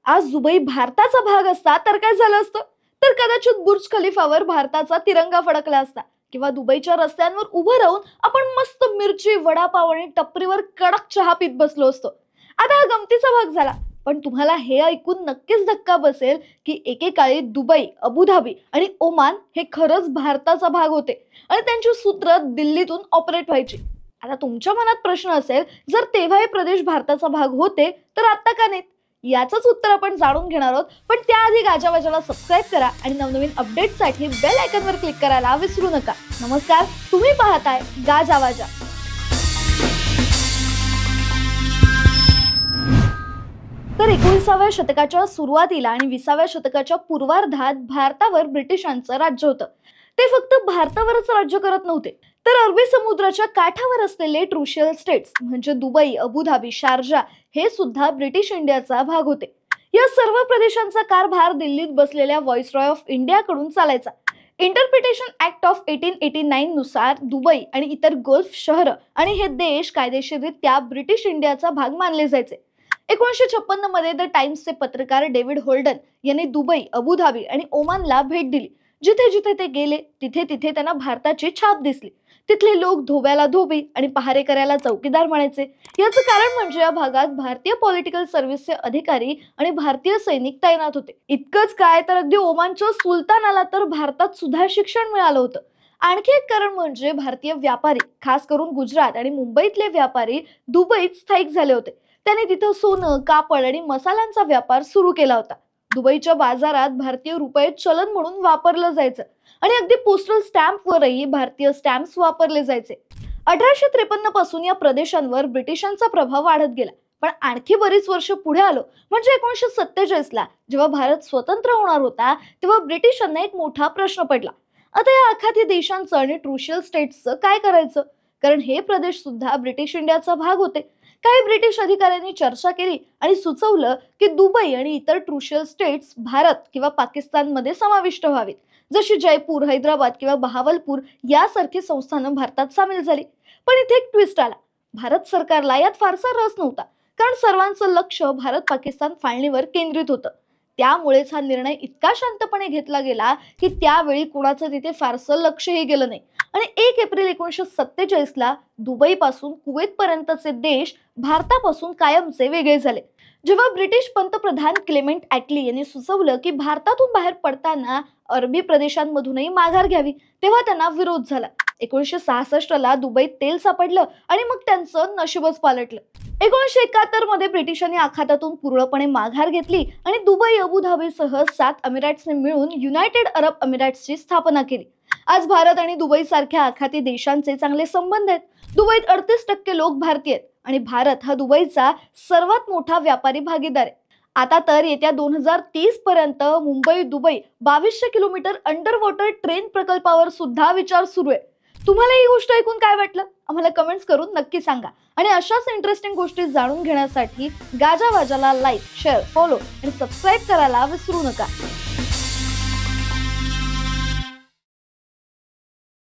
आज दुबई भारताचा भाग असता तर काय झालं असतं? तर कदाचित बुर्ज खलिफावर भारताचा तिरंगा फडकला असता किंवा दुबईच्या रस्त्यांवर उभं राहून आपण मस्त मिरची, वडापाव आणि टपरीवर कडक चहा पीत बसलो असतो. आता हा गमतीचा भाग झाला, पण तुम्हाला हे ऐकून नक्कीच धक्का बसेल की एकेकाळी दुबई, अबुधाबी आणि ओमान हे खरंच भारताचा भाग होते आणि त्यांची सूत्र दिल्लीतून ऑपरेट व्हायची. आता तुमच्या मनात प्रश्न असेल, जर तेव्हा हे प्रदेश भारताचा भाग होते तर आता का नाहीत? याचंच उत्तर आपण जाणून घेणार आहोत. पण त्याआधी गाजावाजाला सबस्क्राईब करा आणि नवनवीन अपडेट्ससाठी बेल आयकॉनवर क्लिक करायला विसरू नका. नमस्कार, तुम्ही पाहताय गाजावाजा. तर 19व्या शतकाच्या सुरुवातीला आणि 20व्या शतकाच्या पूर्वार्धात भारतावर ब्रिटिशांचं राज्य होतं. ते फक्त भारतावरच राज्य करत नव्हते, तर अरबी समुद्राच्या काठावर असलेले ट्रुशियल स्टेट्स म्हणजे दुबई, अबुधाबी, शारजा हे सुद्धा ब्रिटिश इंडियाचा भाग होते. या सर्व प्रदेशांचा कारभार दिल्लीत बसलेल्या व्हाईसरॉय ऑफ इंडियाकडून चालायचा. इंटरप्रिटेशन ऍक्ट ऑफ 1889 नुसार दुबई आणि इतर गल्फ शहरं आणि हे देश कायदेशीररित्या ब्रिटिश इंडियाचा भाग मानले जायचे. 1956 मध्ये द टाइम्सचे पत्रकार डेव्हिड होल्डन यांनी दुबई, अबुधाबी आणि ओमानला भेट दिली. जिथे जिथे ते गेले तिथे तिथे त्यांना भारताची छाप दिसली. तिथले लोक धोब्याला धोबी आणि पहारेकऱ्याला चौकीदार म्हणायचे. याचं कारण म्हणजे या भागात भारतीय पॉलिटिकल सर्व्हिसचे अधिकारी आणि भारतीय सैनिक तैनात होते. इतकंच काय, तर अगदी ओमानच्या सुलतानाला तर भारतात सुद्धा शिक्षण मिळालं होतं. आणखी एक कारण म्हणजे भारतीय व्यापारी, खास करून गुजरात आणि मुंबईतले व्यापारी दुबईत स्थायिक झाले होते. त्यांनी तिथं सोनं, कापड आणि मसाल्यांचा व्यापार सुरू केला होता. दुबईच्या बाजारात भारतीय रुपये चलन म्हणून वापरलं जायचं आणि अगदी पोस्टल स्टॅम्पवरही भारतीय स्टॅम्प्स वापरले जायचे. 1853 पासून या प्रदेशांवर ब्रिटिशांचा प्रभाव वाढत गेला. पण आणखी बरीच वर्ष पुढे आलो म्हणजे 1947 ला जेव्हा भारत स्वतंत्र होणार होता, तेव्हा ब्रिटिशांना एक मोठा प्रश्न पडला. आता या आखाती देशांचं आणि ट्रुशियल स्टेट्सचं काय करायचं? कारण हे प्रदेश सुद्धा ब्रिटिश इंडियाचा भाग होते. काही ब्रिटिश अधिकाऱ्यांनी चर्चा केली आणि सुचवलं की दुबई आणि इतर ट्रुशियल स्टेट्स भारत किंवा पाकिस्तानमध्ये समाविष्ट व्हावीत, जशी जयपूर, हैदराबाद किंवा बहावलपूर यासारखी संस्थानं भारतात सामील झाली. पण इथे एक ट्विस्ट आला. भारत सरकारला यात फारसा रस नव्हता, कारण सर्वांचं लक्ष भारत पाकिस्तान फाळणीवर केंद्रित होतं. त्यामुळेच हा निर्णय इतका शांतपणे घेतला गेला की त्यावेळी कोणाचं तिथे फारसं लक्षही गेलं नाही. आणि 1 एप्रिल 1947 ला दुबई पासून कुवेत पर्यंतचे देश भारतापासून कायमचे वेगळे झाले. जेव्हा ब्रिटिश पंतप्रधान क्लेमेंट ॲटली यांनी सुचवलं की भारतातून बाहेर पडताना अरबी प्रदेशांमधूनही माघार घ्यावी, तेव्हा त्यांना विरोध झाला. 1966 ला दुबईत तेल सापडलं आणि मग त्यांचं नशीबच पालटलं. 1971 मध्ये ब्रिटिशांनी आखातातून पूर्णपणे माघार घेतली आणि दुबई, अबुधाबीसह 7 अमिराट्सने मिळून युनायटेड अरब अमिराट्सची स्थापना केली. आज भारत आणि दुबई सारख्या आखाती देशांचे चांगले संबंध आहेत. दुबईत 38% लोक भारतीय आहेत आणि भारत हा दुबईचा सर्वात मोठा व्यापारी भागीदार आहे. आता तर येत्या 2030 पर्यंत Mumbai Dubai 2200 kilometre under water train प्रकल्पावर सुद्धा विचार सुरू आहे. तुम्हाला ही गोष्ट ऐकून काय वाटलं? आम्हाला कमेंट्स करून नक्की सांगा. आणि अशाच इंटरेस्टिंग गोष्टी जाणून घेण्यासाठी गाजावाजाला लाईक, शेअर, फॉलो आणि सबस्क्राईब करायला विसरू नका.